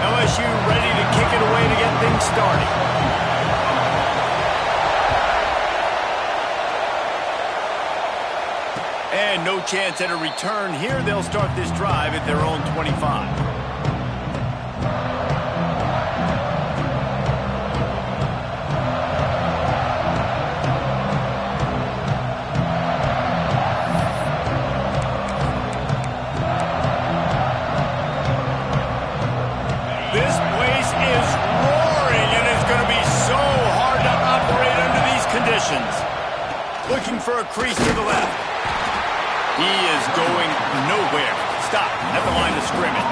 LSU ready to kick it away to get things started. And no chance at a return here. They'll start this drive at their own 25. Looking for a crease to the left. He is going nowhere. Stop at the line of scrimmage.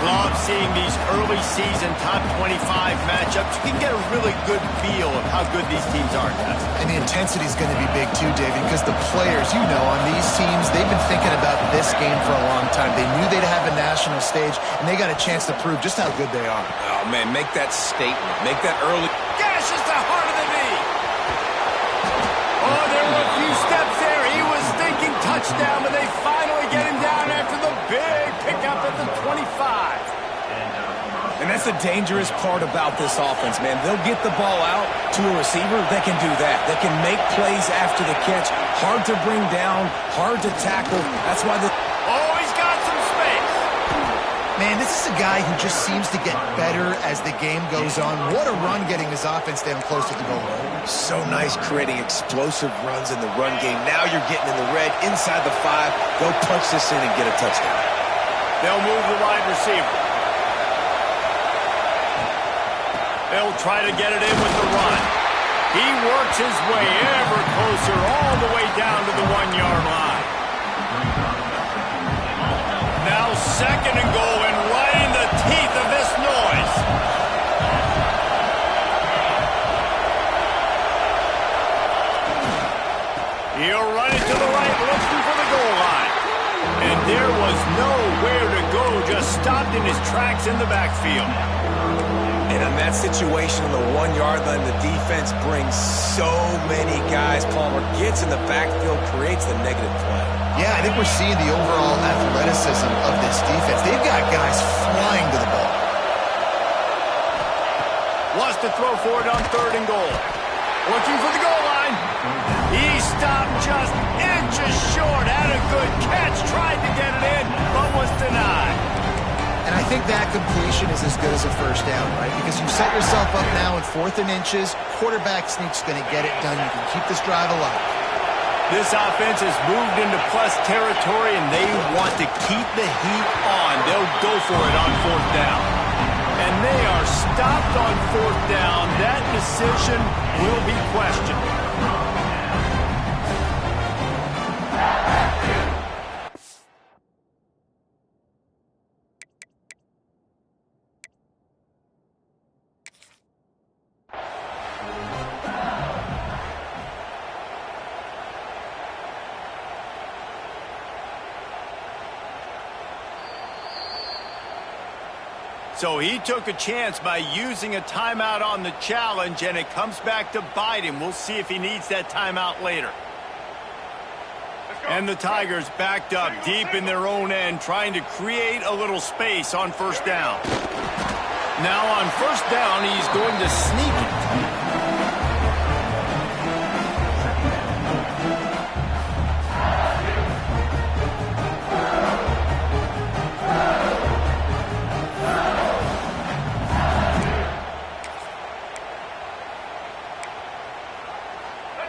Love seeing these early season top 25 matchups. You can get a really good feel of how good these teams are, guys. And the intensity is going to be big too, David, because the players, you know, on these teams, they've been thinking about this game for a long time. They knew they'd have a national stage, and they got a chance to prove just how good they are. Oh, man, make that statement. Make that early. Gashes the heart of the knee. Oh, there were a few steps there. He was thinking touchdown, but they finally get him down after the big pickup at the 25. And that's the dangerous part about this offense, man. They'll get the ball out to a receiver. They can do that. They can make plays after the catch. Hard to bring down, hard to tackle. That's why the... Oh, he's got some space. Man, this is a guy who just seems to get better as the game goes on. What a run getting his offense down close to the goal line. So nice creating explosive runs in the run game. Now you're getting in the red inside the 5. Go punch this in and get a touchdown. They'll move the wide receiver. They'll try to get it in with the run. He works his way ever closer all the way down to the 1-yard line. Now 2nd and goal, and right in the teeth of this noise. He'll run it to the right, looking for the goal line. And there was nowhere to go, just stopped in his tracks in the backfield. And in that situation on the 1-yard line, the defense brings so many guys. Palmer gets in the backfield, creates the negative play. Yeah, I think we're seeing the overall athleticism of this defense. They've got guys flying to the ball. Wants to throw for it on 3rd and goal. Looking for the goal line. He stopped just inches short. Had a good catch. Tried to get it in, but was denied. And I think that completion is as good as a first down, right? Because you set yourself up now in 4th and inches. Quarterback sneak's going to get it done. You can keep this drive alive. This offense has moved into plus territory, and they want to keep the heat on. They'll go for it on 4th down. And they are stopped on 4th down. That decision will be questioned. So he took a chance by using a timeout on the challenge, and it comes back to bite him. We'll see if he needs that timeout later. And the Tigers backed up deep in their own end, trying to create a little space on 1st down. Now on 1st down, he's going to sneak it.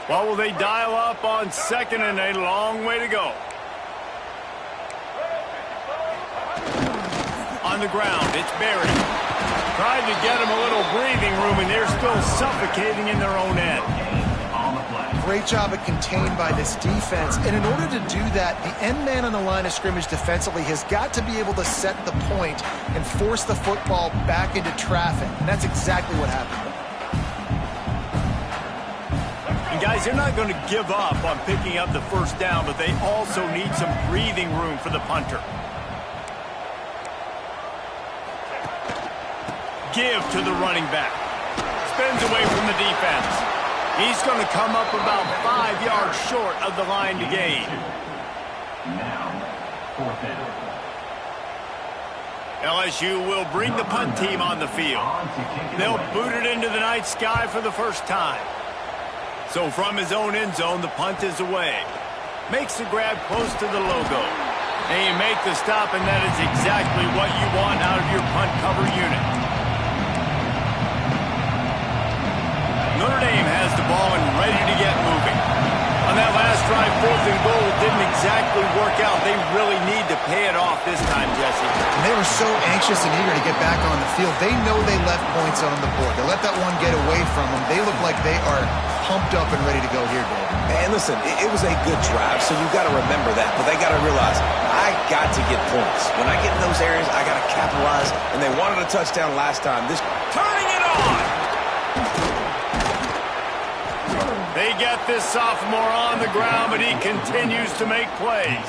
What will they dial up on 2nd and a long way to go? On the ground, it's Berry. Tried to get him a little breathing room, and they're still suffocating in their own end. Great job at contained by this defense. And in order to do that, the end man on the line of scrimmage defensively has got to be able to set the point and force the football back into traffic. And that's exactly what happened. Guys, they're not going to give up on picking up the 1st down, but they also need some breathing room for the punter. Give to the running back. Spins away from the defense. He's going to come up about 5 yards short of the line to gain. Now, 4th down. LSU will bring the punt team on the field. They'll boot it into the night sky for the first time. So from his own end zone, the punt is away. Makes the grab close to the logo. And you make the stop, and that is exactly what you want out of your punt cover unit. Notre Dame has the ball and ready to get moving. On that last drive, 4th and goal didn't exactly work out. They really need to pay it off this time, Jesse. And they were so anxious and eager to get back on the field. They know they left points on the board. They let that one get away from them. They look like they are pumped up and ready to go here, Dave. And listen, it was a good drive, so you've got to remember that. But they got to realize, I got to get points. When I get in those areas, I got to capitalize. And they wanted a touchdown last time. Turning it on! They get this sophomore on the ground, but he continues to make plays.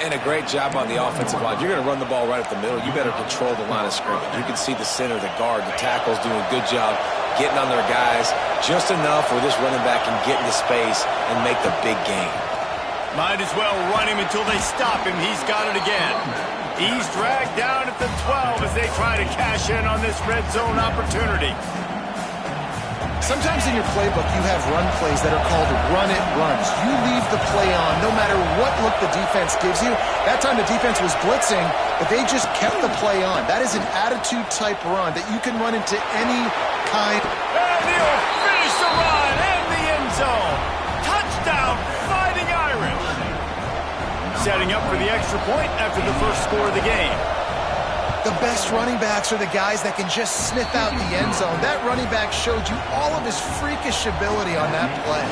And a great job on the offensive line. You're going to run the ball right up the middle. You better control the line of scrimmage. You can see the center, the guard, the tackles doing a good job getting on their guys just enough where this running back can get into space and make the big game. Might as well run him until they stop him. He's got it again. He's dragged down at the 12 as they try to cash in on this red zone opportunity. Sometimes in your playbook, you have run plays that are called run-it runs. You leave the play on no matter what look the defense gives you. That time the defense was blitzing, but they just kept the play on. That is an attitude-type run that you can run into any kind. And he'll finish the run and the end zone. Touchdown, Fighting Irish. Setting up for the extra point after the first score of the game. The best running backs are the guys that can just sniff out the end zone. That running back showed you all of his freakish ability on that play.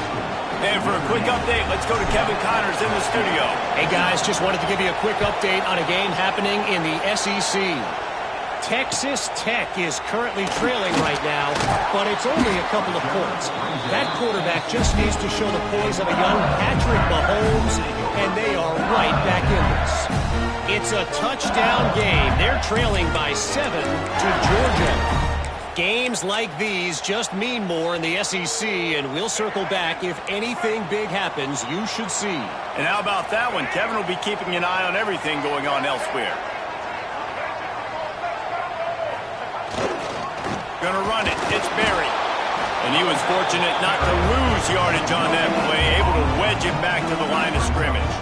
And for a quick update, let's go to Kevin Connors in the studio. Hey, guys, just wanted to give you a quick update on a game happening in the SEC. Texas Tech is currently trailing right now, but it's only a couple of points. That quarterback just needs to show the poise of a young Patrick Mahomes, and they are right back in this. It's a touchdown game. They're trailing by 7 to Georgia. Games like these just mean more in the SEC, and we'll circle back if anything big happens you should see. And how about that one? Kevin will be keeping an eye on everything going on elsewhere. Gonna run it. It's Barry. And he was fortunate not to lose yardage on that play, able to wedge it back to the line of scrimmage.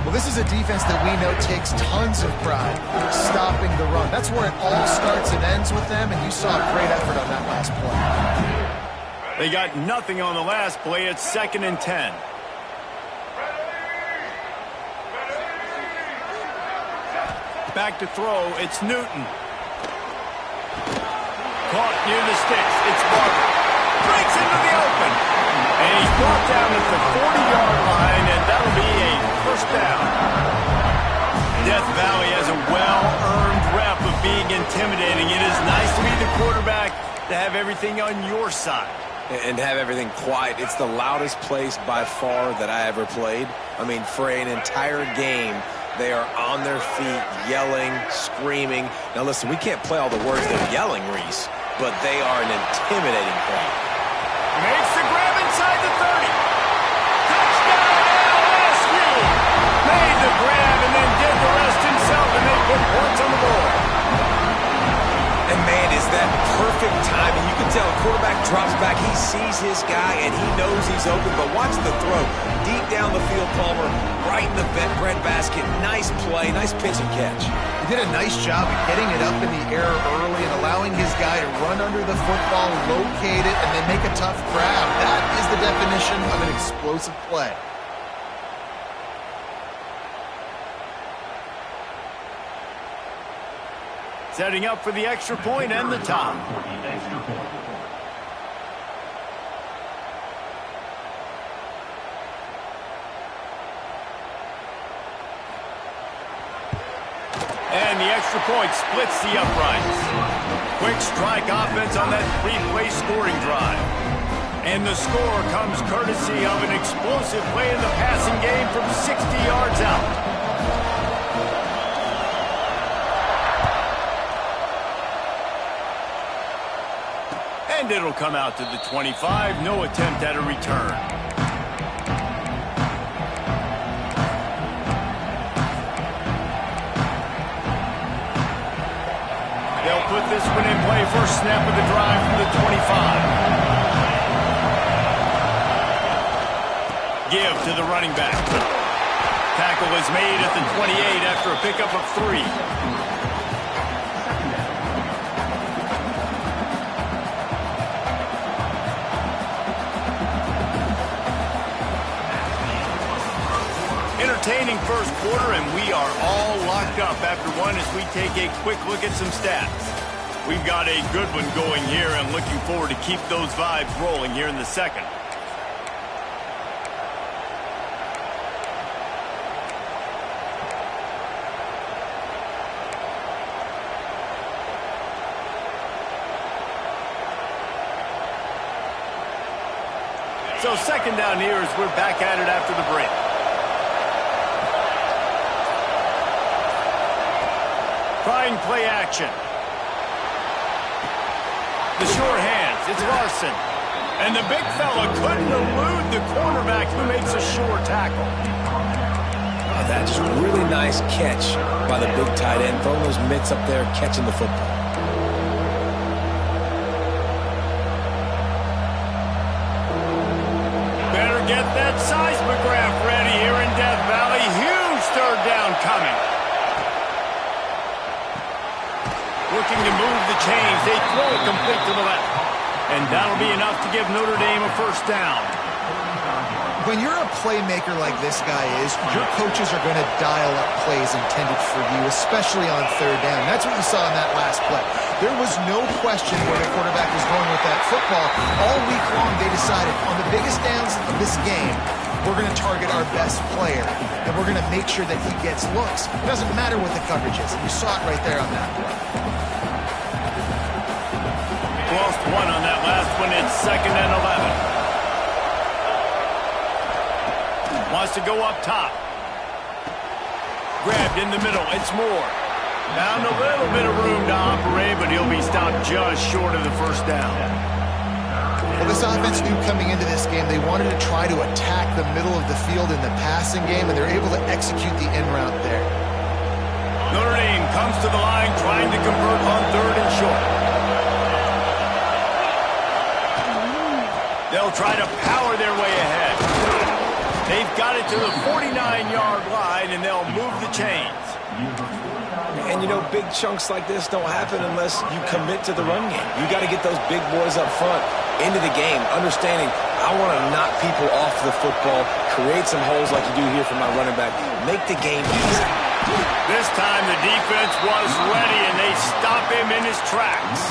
Well, this is a defense that we know takes tons of pride stopping the run. That's where it all starts and ends with them, and you saw a great effort on that last play. They got nothing on the last play. It's 2nd and 10. Back to throw. It's Newton. Caught near the sticks. It's Barker. Breaks into the open. And he's brought down at the 40-yard line, and that'll be a first down. Death Valley has a well-earned rep of being intimidating. It is nice to be the quarterback, to have everything on your side. And have everything quiet. It's the loudest place by far that I ever played. I mean, for an entire game, they are on their feet, yelling, screaming. Now, listen, we can't play all the words they're yelling, Reese, but they are an intimidating crowd. Makes the grab inside the 30. Touchdown, LSU! Made the grab and then did the rest himself, and they put points on the board. And, man, is that perfect timing. You can tell a quarterback drops back. He sees his guy, and he knows he's open. But watch the throw. Deep down the field, Palmer, right in the bread basket. Nice play, nice pitch and catch. He did a nice job of getting it up in the air early and allowing his guy to run under the football, locate it, and then make a tough grab. That is the definition of an explosive play. Setting up for the extra point and the tie. And the extra point splits the uprights. Quick strike offense on that three-play scoring drive. And the score comes courtesy of an explosive play in the passing game from 60 yards out. And it'll come out to the 25. No attempt at a return. They'll put this one in play. First snap of the drive from the 25. Give to the running back. Tackle is made at the 28 after a pickup of 3. Entertaining first quarter, and we are all locked up after one as we take a quick look at some stats. We've got a good one going here and looking forward to keep those vibes rolling here in the second. So second down here as we're back at it after the break. Trying play action. The short hands, it's Larson. And the big fella couldn't elude the cornerback who makes a short tackle. Oh, that's just really nice catch by the big tight end. Throwing those mitts up there, catching the football. Better get that seismograph ready here in Death Valley. Huge third down coming. Looking to move the chains. They throw it complete to the left. And that'll be enough to give Notre Dame a first down. When you're a playmaker like this guy is, your coaches are going to dial up plays intended for you, especially on third down. That's what you saw in that last play. There was no question where the quarterback was going with that football. All week long, they decided on the biggest downs of this game, we're going to target our best player, and we're going to make sure that he gets looks. It doesn't matter what the coverage is. You saw it right there on that play. Lost one on that last one. It's 2nd and 11. Wants to go up top. Grabbed in the middle. It's Moore. Found a little bit of room to operate, but he'll be stopped just short of the first down. Well, this offense knew coming into this game they wanted to try to attack the middle of the field in the passing game, and they're able to execute the in route there. Notre Dame comes to the line trying to convert on 3rd and short. They'll try to power their way ahead. They've got it to the 49-yard line, and they'll move the chains. And, you know, big chunks like this don't happen unless you commit to the run game. You got to get those big boys up front into the game, understanding I want to knock people off the football, create some holes like you do here for my running back, make the game easy. This time the defense was ready, and they stop him in his tracks.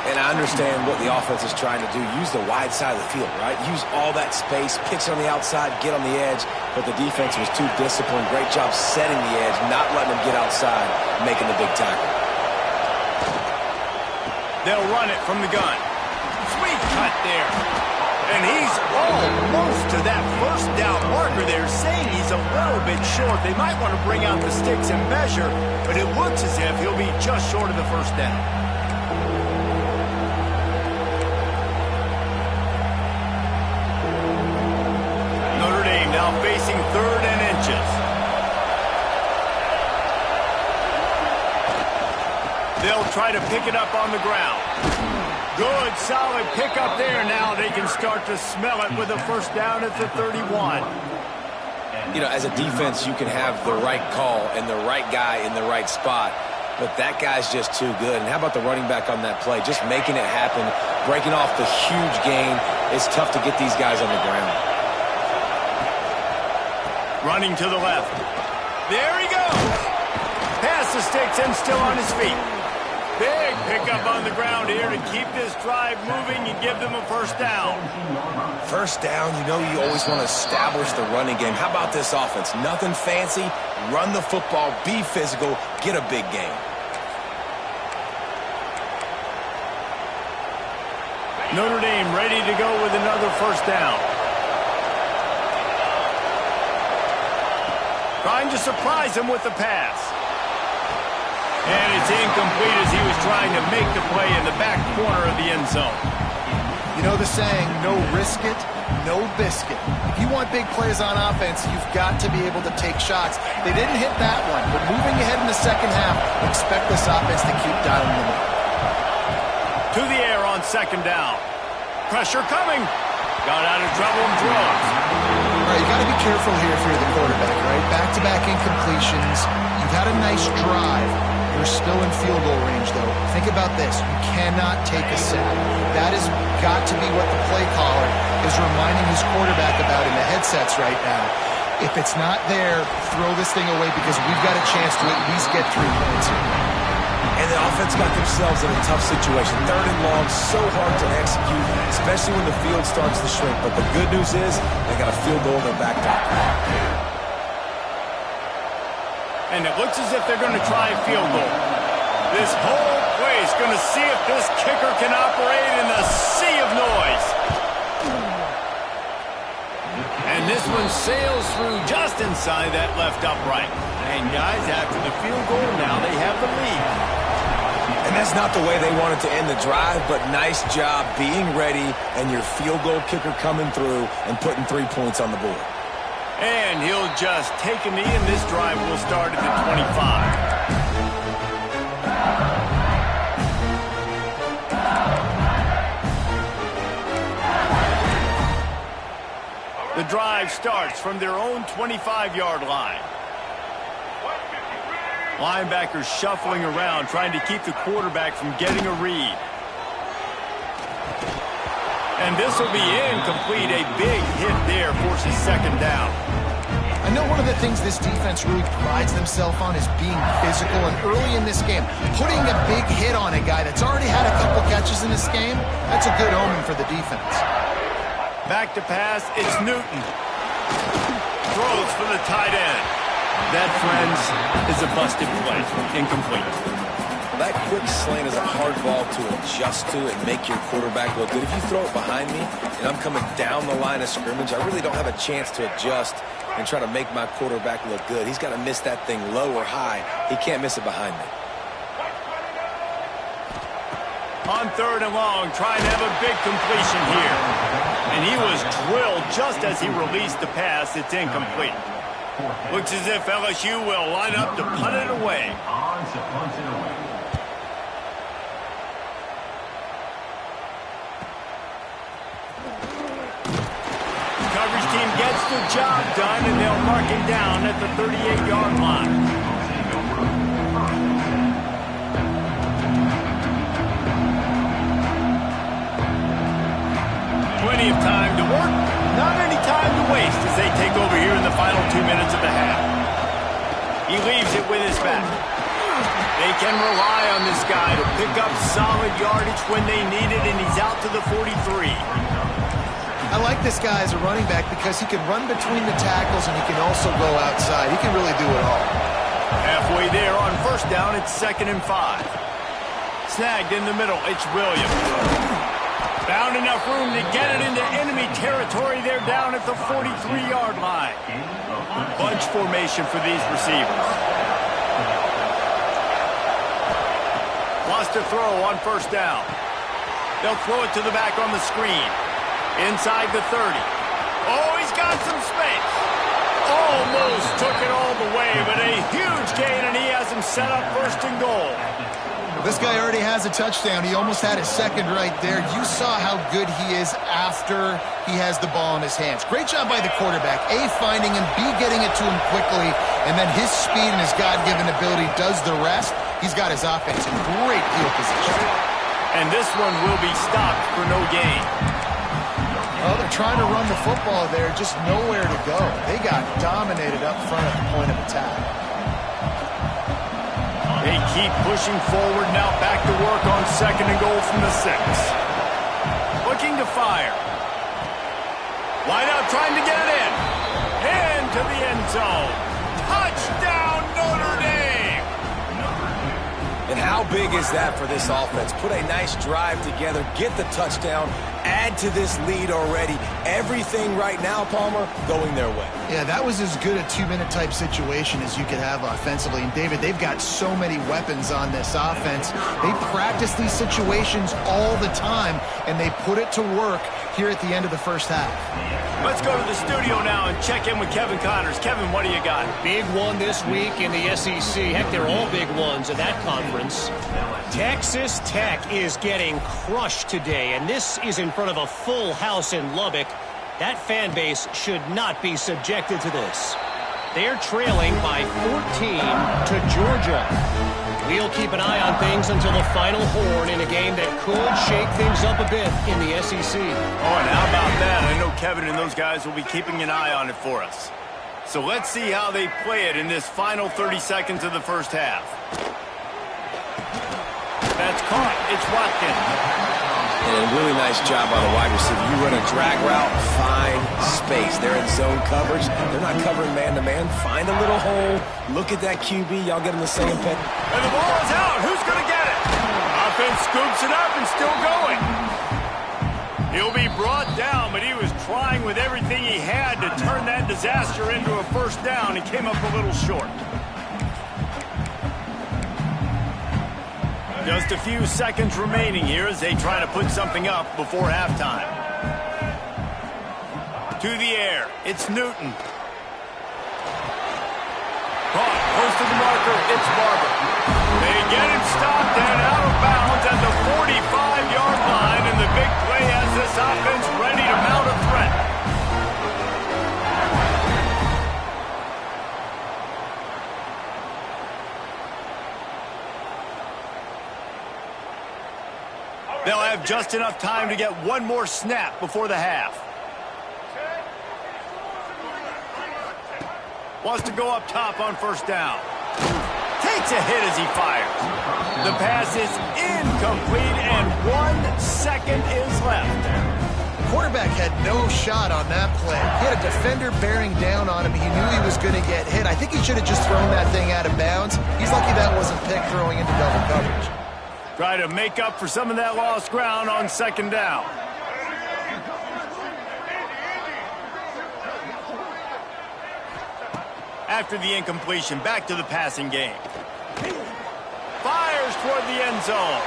And I understand what the offense is trying to do. Use the wide side of the field, right? Use all that space, pitch on the outside, get on the edge. But the defense was too disciplined. Great job setting the edge, not letting them get outside, making the big tackle. They'll run it from the gun. Sweet cut there. And he's almost to that first down marker there, saying he's a little bit short. They might want to bring out the sticks and measure, but it looks as if he'll be just short of the first down. Now facing 3rd and inches. They'll try to pick it up on the ground. Good, solid pickup there. Now they can start to smell it with a first down at the 31. You know, as a defense, you can have the right call and the right guy in the right spot, but that guy's just too good. And how about the running back on that play? Just making it happen, breaking off the huge gain. It's tough to get these guys on the ground. Running to the left. There he goes. Past the sticks and still on his feet. Big pickup on the ground here to keep this drive moving and give them a first down. First down, you know you always want to establish the running game. How about this offense? Nothing fancy. Run the football, be physical, get a big gain. Notre Dame ready to go with another first down. Trying to surprise him with the pass. And it's incomplete as he was trying to make the play in the back corner of the end zone. You know the saying, no risk it, no biscuit. If you want big plays on offense, you've got to be able to take shots. They didn't hit that one, but moving ahead in the second half, expect this offense to keep dialing them up. To the air on second down. Pressure coming. Got out of trouble and throws. All right, you got to be careful here if you're the quarterback, right? Back-to-back incompletions. You've had a nice drive. You're still in field goal range, though. Think about this. You cannot take a sack. That has got to be what the play caller is reminding his quarterback about in the headsets right now. If it's not there, throw this thing away because we've got a chance to at least get 3 points here. And the offense got themselves in a tough situation. 3rd and long, so hard to execute, especially when the field starts to shrink. But the good news is they got a field goal in their back pocket. And it looks as if they're going to try a field goal. This whole place going to see if this kicker can operate in the sea of noise. And this one sails through just inside that left upright. And guys, after the field goal, now they have the lead. And that's not the way they wanted to end the drive, but nice job being ready and your field goal kicker coming through and putting 3 points on the board. And he'll just take a knee, and this drive will start at the 25. The drive starts from their own 25-yard line. Linebackers shuffling around, trying to keep the quarterback from getting a read. And this will be incomplete. A big hit there forces second down. I know one of the things this defense really prides themselves on is being physical, and early in this game, putting a big hit on a guy that's already had a couple catches in this game, that's a good omen for the defense. Back to pass, it's Newton. Throws for the tight end. That, friends, is a busted play. Incomplete. That quick slant is a hard ball to adjust to and make your quarterback look good. If you throw it behind me and I'm coming down the line of scrimmage, I really don't have a chance to adjust and try to make my quarterback look good. He's got to miss that thing low or high. He can't miss it behind me. On 3rd and long, trying to have a big completion here. And he was drilled just as he released the pass. It's incomplete. Looks as if LSU will line up to punt it away. Coverage team gets the job done, and they'll mark him down at the 38-yard line. Plenty of time to work, not any time to waste as they take over here in the final 2 minutes of the half. He leaves it with his back. They can rely on this guy to pick up solid yardage when they need it, and he's out to the 43. I like this guy as a running back because he can run between the tackles and he can also go outside. He can really do it all. Halfway there on 1st down, it's 2nd and 5. Snagged in the middle, it's Williams. Found enough room to get it into enemy territory. They're down at the 43-yard line. Bunch formation for these receivers. Lost a throw on 1st down. They'll throw it to the back on the screen. Inside the 30. Oh, he's got some space. Almost took it all the way, but a huge gain, and he has him set up 1st and goal. This guy already has a touchdown. He almost had his second right there. You saw how good he is after he has the ball in his hands. Great job by the quarterback. A, finding him, B, getting it to him quickly, and then his speed and his God-given ability does the rest. He's got his offense in great field position. And this one will be stopped for no gain. Well, they're trying to run the football there, just nowhere to go. They got dominated up front at the point of attack. They keep pushing forward, now back to work on 2nd and goal from the 6. Looking to fire. Wide out, trying to get it in. Into the end zone. Touchdown, Notre Dame! And how big is that for this offense? Put a nice drive together, get the touchdown, add to this lead already. Everything right now, Palmer, going their way. Yeah, that was as good a two-minute type situation as you could have offensively. And, David, they've got so many weapons on this offense. They practice these situations all the time, and they put it to work here at the end of the first half. Let's go to the studio now and check in with Kevin Connors. Kevin, what do you got? Big one this week in the SEC. Heck, they're all big ones in that conference. Texas Tech is getting crushed today, and this is in front of a full house in Lubbock. That fan base should not be subjected to this. They're trailing by 14 to Georgia. We'll keep an eye on things until the final horn in a game that could shake things up a bit in the SEC. Oh, and how about that? I know Kevin and those guys will be keeping an eye on it for us. So let's see how they play it in this final 30 seconds of the first half. That's caught. It's Watkins. And a really nice job by the wide receiver. You run a drag route, find space. They're in zone coverage. They're not covering man-to-man. Find a little hole. Look at that QB. Y'all get in the same pit. And the ball is out. Who's going to get it? Offense scoops it up and still going. He'll be brought down, but he was trying with everything he had to turn that disaster into a first down. He came up a little short. Just a few seconds remaining here as they try to put something up before halftime. To the air, it's Newton. Caught, close to the marker, it's Barber. They get him stopped and out of bounds at the 45-yard line, and the big play has this offense ready to mount a threat. They'll have just enough time to get one more snap before the half. Wants to go up top on first down. Takes a hit as he fires. The pass is incomplete, and 1 second is left. The quarterback had no shot on that play. He had a defender bearing down on him. He knew he was going to get hit. I think he should have just thrown that thing out of bounds. He's lucky that wasn't picked throwing into double coverage. Try to make up for some of that lost ground on second down. After the incompletion, back to the passing game. Fires toward the end zone.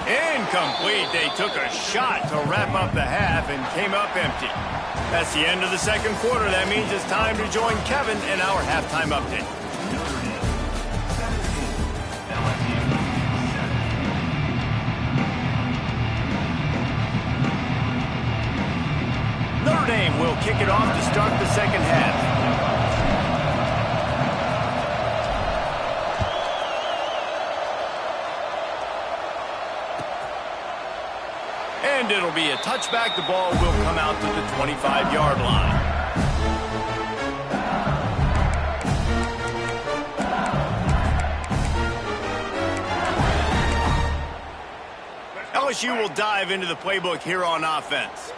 Incomplete. They took a shot to wrap up the half and came up empty. That's the end of the second quarter. That means it's time to join Kevin in our halftime update. Notre Dame will kick it off to start the second half. And it'll be a touchback. The ball will come out to the 25-yard line. LSU will dive into the playbook here on offense.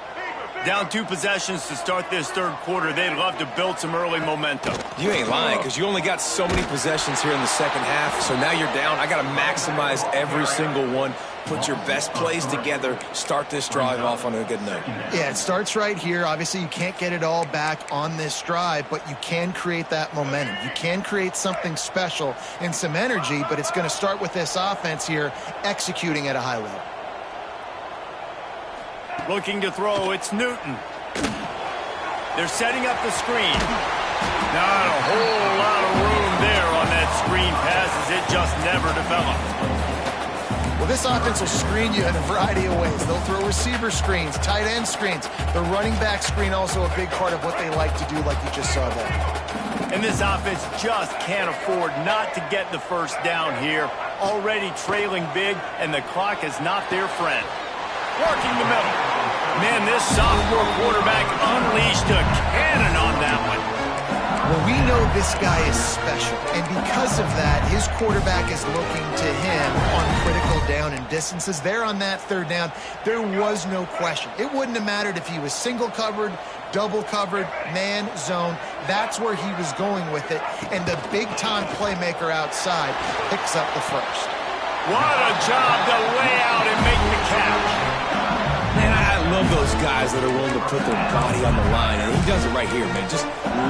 Down 2 possessions to start this third quarter. They'd love to build some early momentum. You ain't lying, because you only got so many possessions here in the second half, so now you're down. I got to maximize every single one. Put your best plays together. Start this drive off on a good note. Yeah, it starts right here. Obviously, you can't get it all back on this drive, but you can create that momentum. You can create something special and some energy, but it's going to start with this offense here executing at a high level. Looking to throw, it's Newton. They're setting up the screen. Not a whole lot of room there on that screen pass as it just never developed. Well, this offense will screen you in a variety of ways. They'll throw receiver screens, tight end screens. The running back screen also a big part of what they like to do, like you just saw there. And this offense just can't afford not to get the first down here. Already trailing big, and the clock is not their friend. Working the middle. Man, this sophomore quarterback unleashed a cannon on that one. Well, we know this guy is special, and because of that, his quarterback is looking to him on critical down and distances. There on that third down, there was no question. It wouldn't have mattered if he was single covered, double covered, man, zone. That's where he was going with it, and the big-time playmaker outside picks up the first. What a job to lay out and make the catch. Man, I love those guys that are willing to put their body on the line, and he does it right here, man. Just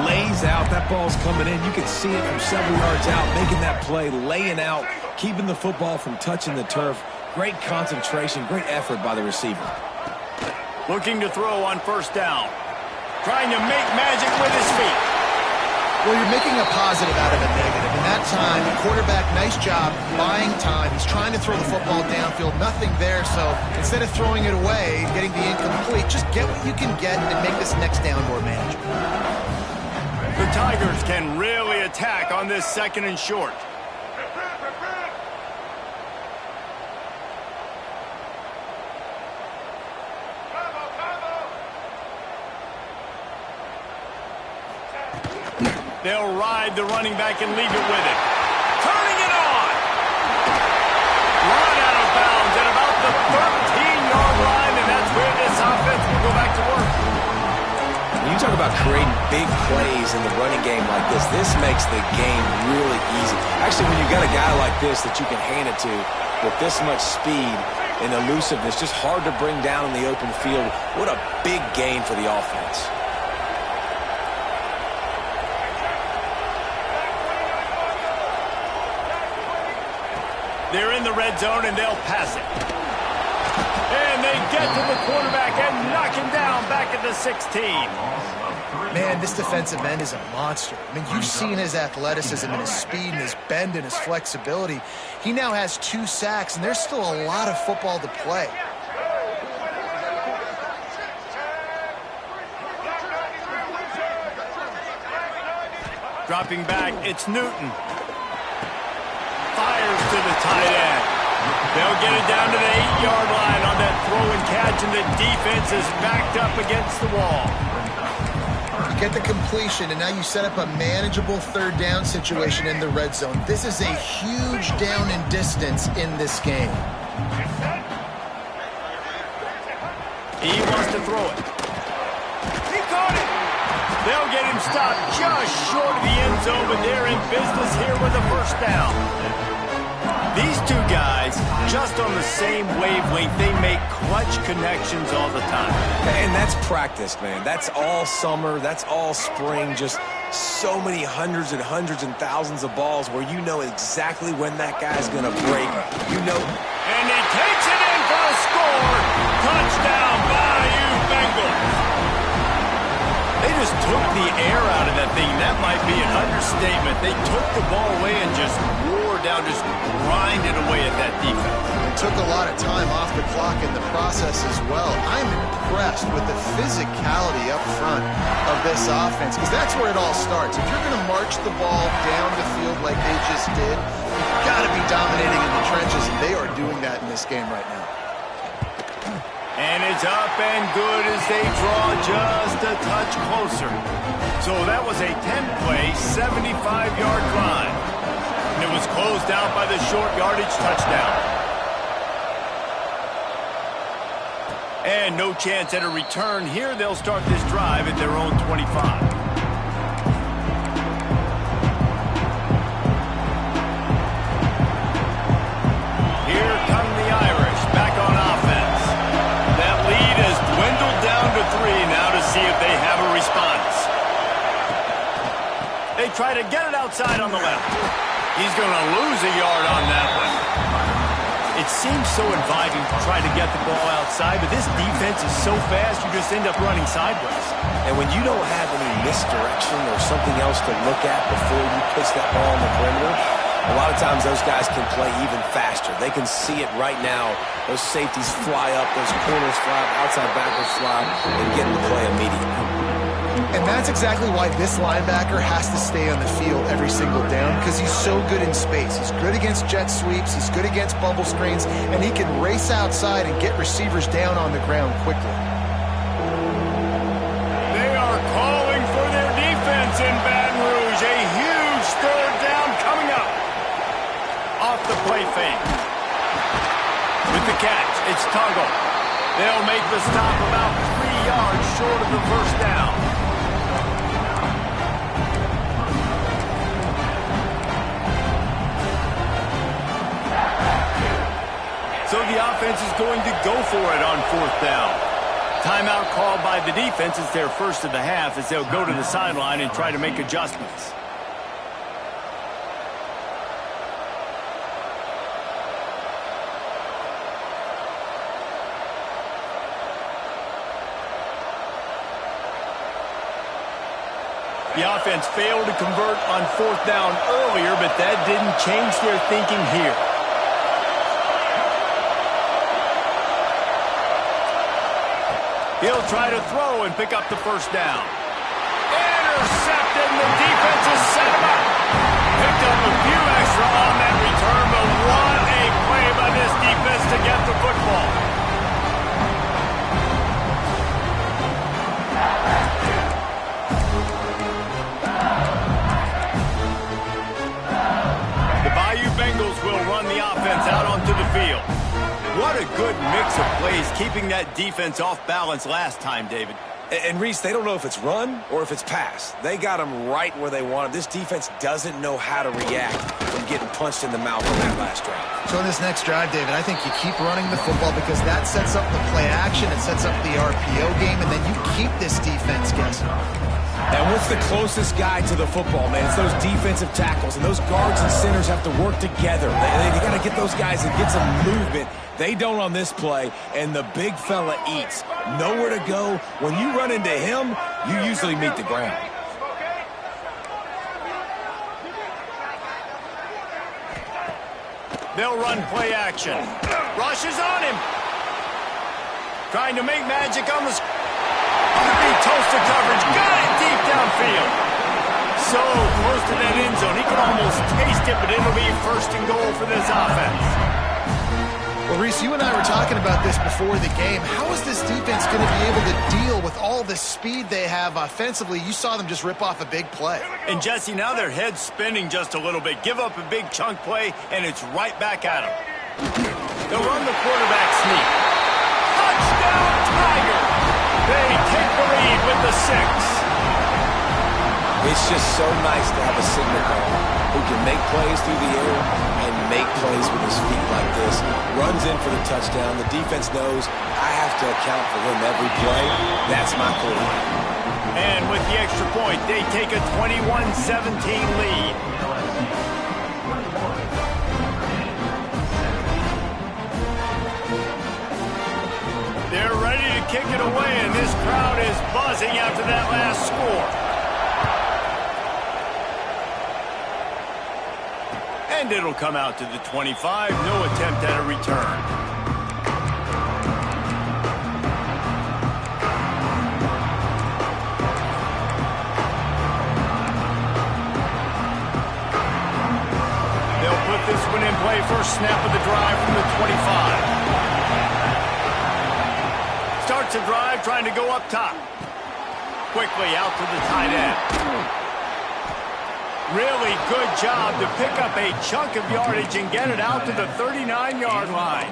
lays out. That ball's coming in. You can see it from several yards out, making that play, laying out, keeping the football from touching the turf. Great concentration, great effort by the receiver. Looking to throw on first down. Trying to make magic with his feet. Well, you're making a positive out of a negative. In that time, the quarterback, nice job buying time. He's trying to throw the football downfield. Nothing there, so instead of throwing it away, getting the incomplete, just get what you can get and make this next down more manageable. The Tigers can really attack on this 2nd and short. They'll ride the running back and leave it with it. Turning it on. Run out of bounds at about the 13-yard line, and that's where this offense will go back to work. When you talk about creating big plays in the running game like this makes the game really easy. Actually, when you got a guy like this that you can hand it to with this much speed and elusiveness, just hard to bring down in the open field, what a big gain for the offense. They're in the red zone, and they'll pass it. And they get to the quarterback and knock him down back at the 16. Man, this defensive end is a monster. I mean, you've seen his athleticism and his speed and his bend and his flexibility. He now has 2 sacks, and there's still a lot of football to play. Dropping back, it's Newton. Fires to the tight end. They'll get it down to the 8-yard line on that throw and catch, and the defense is backed up against the wall. You get the completion, and now you set up a manageable 3rd down situation in the red zone. This is a huge down in distance in this game. He wants to throw it. He caught it. They'll get him stopped just short of the end zone, but they're in business here with a first down. These two guys, just on the same wavelength, they make clutch connections all the time. And that's practice, man. That's all summer. That's all spring. Just so many hundreds and thousands of balls where you know exactly when that guy's going to break. You know. And he takes it in for a score. Touchdown, Bayou Bengals. They just took the air out of that thing. That might be an understatement. They took the ball away and just wore down, just grinded away at that defense. It took a lot of time off the clock in the process as well. I'm impressed with the physicality up front of this offense, because that's where it all starts. If you're going to march the ball down the field like they just did, you've got to be dominating in the trenches, and they are doing that in this game right now. And it's up and good as they draw just a touch closer. So that was a 10-play, 75-yard drive. And it was closed out by the short yardage touchdown. And no chance at a return here. They'll start this drive at their own 25. They try to get it outside on the left. He's going to lose a yard on that one. It seems so inviting to try to get the ball outside, but this defense is so fast, you just end up running sideways. And when you don't have any misdirection or something else to look at before you push that ball on the perimeter, a lot of times those guys can play even faster. They can see it right now. Those safeties fly up, those corners fly up, outside backers fly, and get in the play immediately. And that's exactly why this linebacker has to stay on the field every single down, because he's so good in space. He's good against jet sweeps, he's good against bubble screens, and he can race outside and get receivers down on the ground quickly. They are calling for their defense in Baton Rouge. A huge 3rd down coming up. Off the play fake. With the catch, it's Tuggle. They'll make the stop about 3 yards short of the first down. So the offense is going to go for it on 4th down. Timeout called by the defense. It's their first of the half as they'll go to the sideline and try to make adjustments. The offense failed to convert on 4th down earlier, but that didn't change their thinking here. He'll try to throw and pick up the first down. Intercepted, and the defense has set him up. Picked up a few extra on that return, but what a play by this defense to get the football. Bengals will run the offense out onto the field. What a good mix of plays, keeping that defense off balance last time, David. And Reese, they don't know if it's run or if it's pass. They got them right where they want them. This defense doesn't know how to react from getting punched in the mouth on that last drive. So in this next drive, David, I think you keep running the football because that sets up the play action, it sets up the RPO game, and then you keep this defense guessing. And what's the closest guy to the football, man? It's those defensive tackles, and those guards and centers have to work together. They got to get those guys and get some movement. They don't on this play, and the big fella eats. Nowhere to go. When you run into him, you usually meet the ground. They'll run play action. Rush is on him. Trying to make magic on the toasted coverage. Got it deep downfield. So close to that end zone. He can almost taste it, but it'll be 1st and goal for this offense. Well, Reese, you and I were talking about this before the game. How is this defense going to be able to deal with all the speed they have offensively? You saw them just rip off a big play. And, Jesse, now their head's spinning just a little bit. Give up a big chunk play, and it's right back at them. They'll run the quarterback sneak. Touchdown, Tiger! They take the lead with the 6. It's just so nice to have a signal caller who can make plays through the air and make plays with his feet like this. Runs in for the touchdown. The defense knows I have to account for him every play. That's my clue. And with the extra point, they take a 21-17 lead. They're ready to kick it away, and this crowd is buzzing after that last score. And it'll come out to the 25. No attempt at a return. They'll put this one in play. First snap of the drive from the 25. Starts a drive trying to go up top. Quickly out to the tight end. Really good job to pick up a chunk of yardage and get it out to the 39-yard line.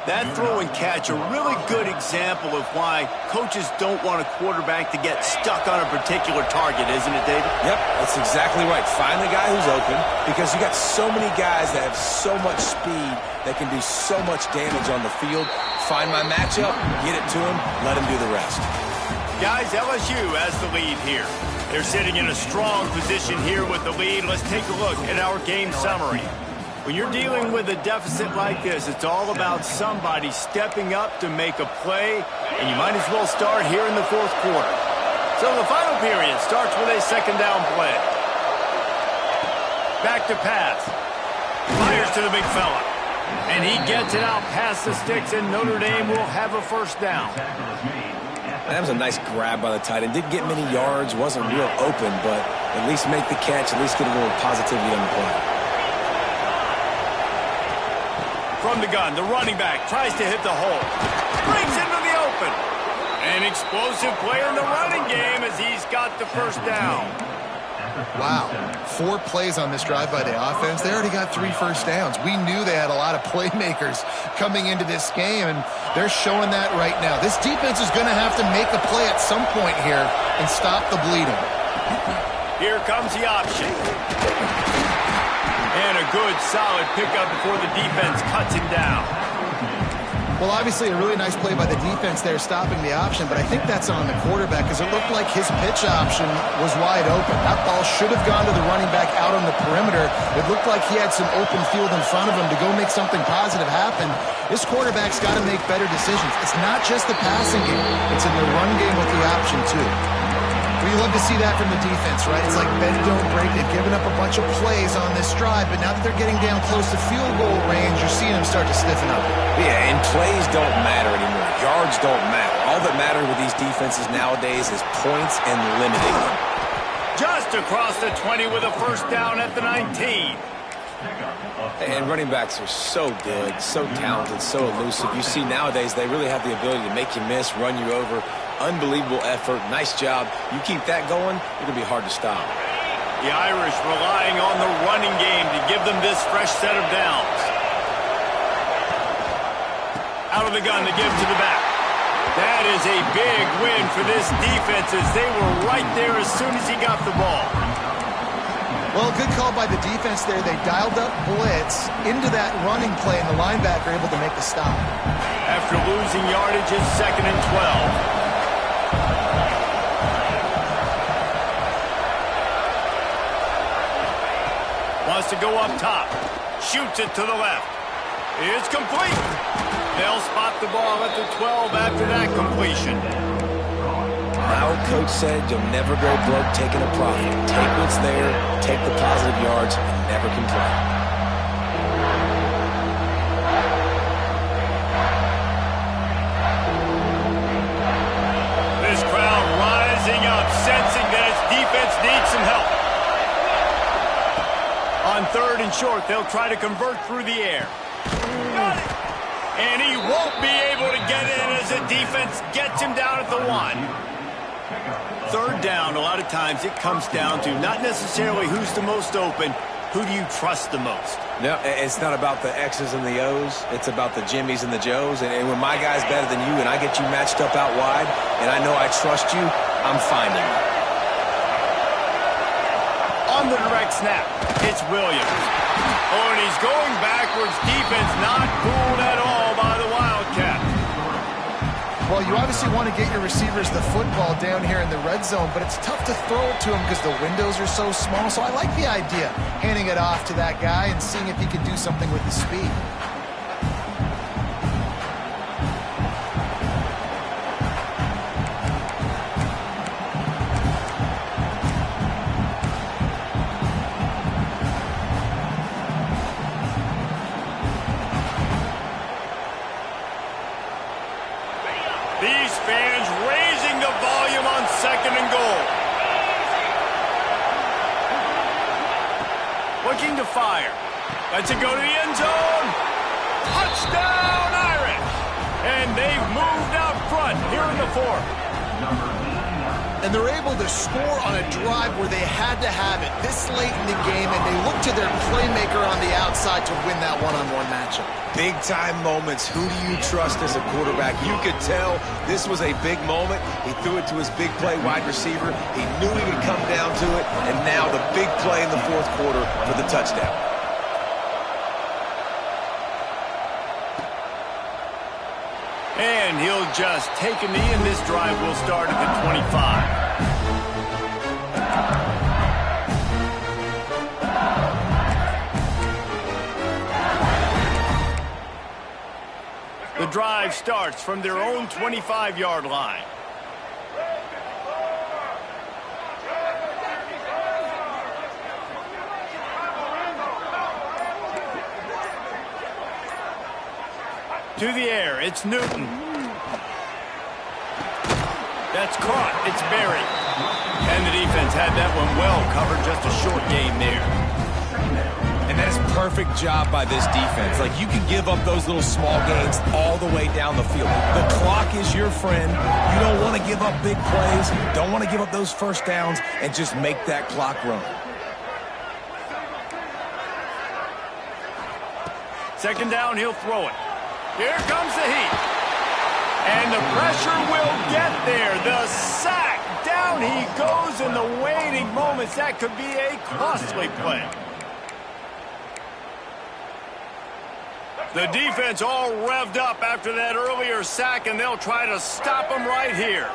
That throw and catch, a really good example of why coaches don't want a quarterback to get stuck on a particular target, isn't it, David? Yep, that's exactly right. Find the guy who's open because you got so many guys that have so much speed that can do so much damage on the field. Find my matchup, get it to him, let him do the rest. Guys, LSU has the lead here. They're sitting in a strong position here with the lead. Let's take a look at our game summary. When you're dealing with a deficit like this, it's all about somebody stepping up to make a play, and you might as well start here in the 4th quarter. So the final period starts with a 2nd down play. Back to pass. Fires to the big fella. And he gets it out past the sticks, and Notre Dame will have a 1st down. That was a nice grab by the tight end. Didn't get many yards, wasn't real open, but at least make the catch, at least get a little positivity on the play. From the gun, the running back tries to hit the hole. Breaks into the open. An explosive play in the running game as he's got the 1st down. Wow, 4 plays on this drive by the offense. They already got 3 first downs. We knew they had a lot of playmakers coming into this game, and they're showing that right now. This defense is going to have to make a play at some point here and stop the bleeding. Here comes the option. And a good, solid pickup before the defense cuts him down. Well, obviously, a really nice play by the defense there, stopping the option, but I think that's on the quarterback because it looked like his pitch option was wide open. That ball should have gone to the running back out on the perimeter. It looked like he had some open field in front of him to go make something positive happen. This quarterback's got to make better decisions. It's not just the passing game. It's in the run game with the option, too. We love to see that from the defense, right? It's like bend, don't break. They've given up a bunch of plays on this drive, but now that they're getting down close to field goal range, you're seeing them start to stiffen up. Yeah, and plays don't matter anymore. Yards don't matter. All that matters with these defenses nowadays is points and limiting them. Just across the 20 with a first down at the 19. And running backs are so good, so talented, so elusive. You see nowadays they really have the ability to make you miss, run you over. Unbelievable effort. Nice job. You keep that going, it'll be hard to stop. The Irish relying on the running game to give them this fresh set of downs. Out of the gun to give to the back. That is a big win for this defense as they were right there as soon as he got the ball. Well, good call by the defense there. They dialed up blitz into that running play, and the linebacker able to make the stop. After losing yardage, it's 2nd and 12. Wants to go up top. Shoots it to the left. It's complete. They'll spot the ball at the 12 after that completion. My old coach said you'll never go broke taking a profit. Take what's there, take the positive yards, and never complain. This crowd rising up, sensing that its defense needs some help. On 3rd and short, they'll try to convert through the air. And he won't be able to get in as the defense gets him down at the 1. 3rd down, a lot of times it comes down to not necessarily who's the most open, who do you trust the most? No, it's not about the X's and the O's. It's about the Jimmys and the Joes. And when my guy's better than you and I get you matched up out wide and I know I trust you, I'm finding you. On the direct snap, it's Williams. Oh, and he's going backwards. Defense not fooled at all by the Wildcats. Well, you obviously want to get your receivers the football down here in the red zone, but it's tough to throw it to them because the windows are so small. So I like the idea, handing it off to that guy and seeing if he can do something with the speed. These fans raising the volume on 2nd and goal. Looking to fire. Lets it go to the end zone. Touchdown, Irish! And they've moved out front here in the 4th. And they're able to score on a drive where they had to have it this late in the game, and they look to their playmaker on the outside to win that one-on-one matchup. Big-time moments. Who do you trust as a quarterback? You could tell this was a big moment. He threw it to his big play wide receiver. He knew he would come down to it, and now the big play in the 4th quarter for the touchdown. And he'll just take a knee, and this drive will start at the 25. The drive starts from their own 25-yard line. To the air, it's Newton. That's caught, it's Berry. And the defense had that one well covered, just a short gain there. And that is perfect job by this defense. Like, you can give up those little small gains all the way down the field. The clock is your friend. You don't want to give up big plays. Don't want to give up those first downs and just make that clock run. 2nd down, he'll throw it. Here comes the heat. And the pressure will get there. The sack. Down he goes in the waiting moments. That could be a costly play. The defense all revved up after that earlier sack, and they'll try to stop them right here.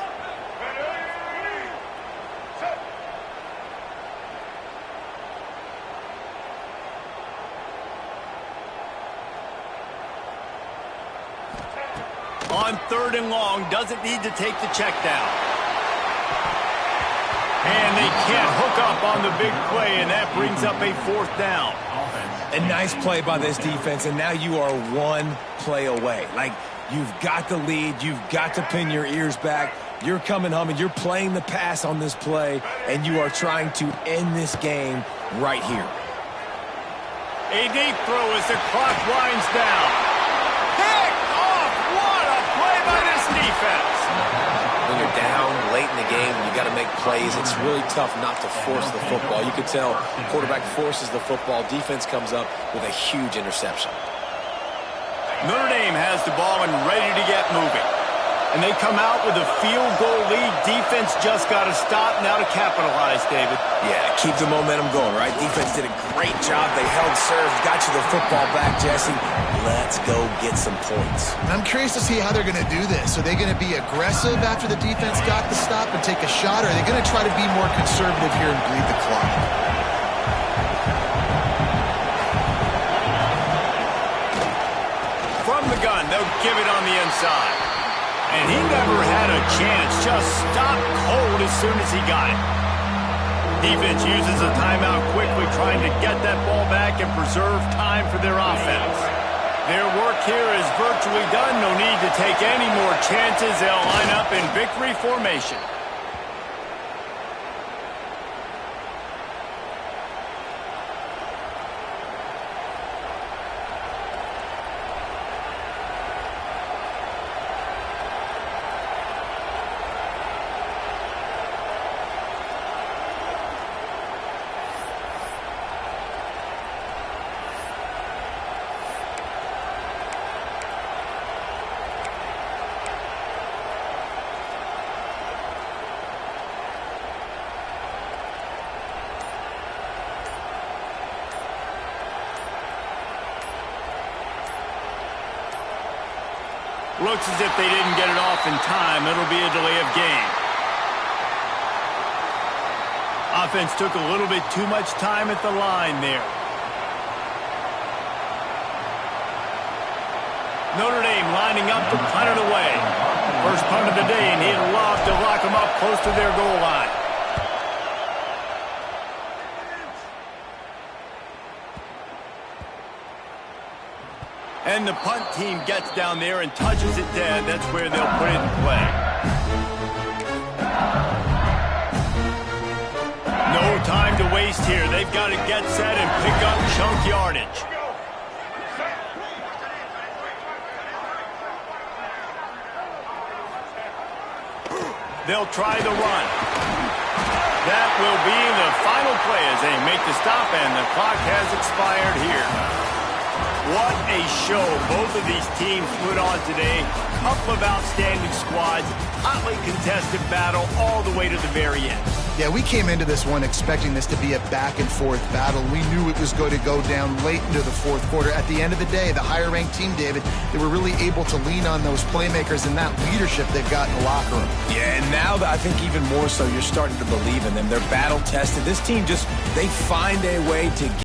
On 3rd and long, doesn't need to take the check down. And they can't hook up on the big play, and that brings up a 4th down. A nice play by this defense, and now you are 1 play away. Like, you've got the lead. You've got to pin your ears back. You're coming home, and you're playing the pass on this play, and you are trying to end this game right here. A deep throw as the clock winds down. Picked off! What a play by this defense! When you're down late in the game, you got to make plays. It's really tough not to force the football. You can tell quarterback forces the football. Defense comes up with a huge interception. Notre Dame has the ball and ready to get moving. And they come out with a field goal lead. Defense just got to stop now to capitalize, David. Yeah, keep the momentum going, right? Defense did a great job. They held serve, got you the football back, Jesse. Let's go get some points. I'm curious to see how they're going to do this. Are they going to be aggressive after the defense got the stop and take a shot? Or are they going to try to be more conservative here and bleed the clock? From the gun, they'll give it on the inside. And he never had a chance, just stopped cold as soon as he got it. Defense uses a timeout quickly, trying to get that ball back and preserve time for their offense. Their work here is virtually done. No need to take any more chances. They'll line up in victory formation. Looks as if they didn't get it off in time. It'll be a delay of game. Offense took a little bit too much time at the line there. Notre Dame lining up to punt it away. First punt of the day, and he'd love to lock them up close to their goal line. And the punt team gets down there and touches it dead. That's where they'll put it in play. No time to waste here. They've got to get set and pick up chunk yardage. They'll try the run. That will be the final play as they make the stop, and the clock has expired here. What a show both of these teams put on today. Couple of outstanding squads, hotly contested battle all the way to the very end. Yeah, we came into this one expecting this to be a back-and-forth battle. We knew it was going to go down late into the 4th quarter. At the end of the day, the higher-ranked team, David, they were really able to lean on those playmakers and that leadership they've got in the locker room. Yeah, and now I think even more so, you're starting to believe in them. They're battle-tested. This team just, they find a way to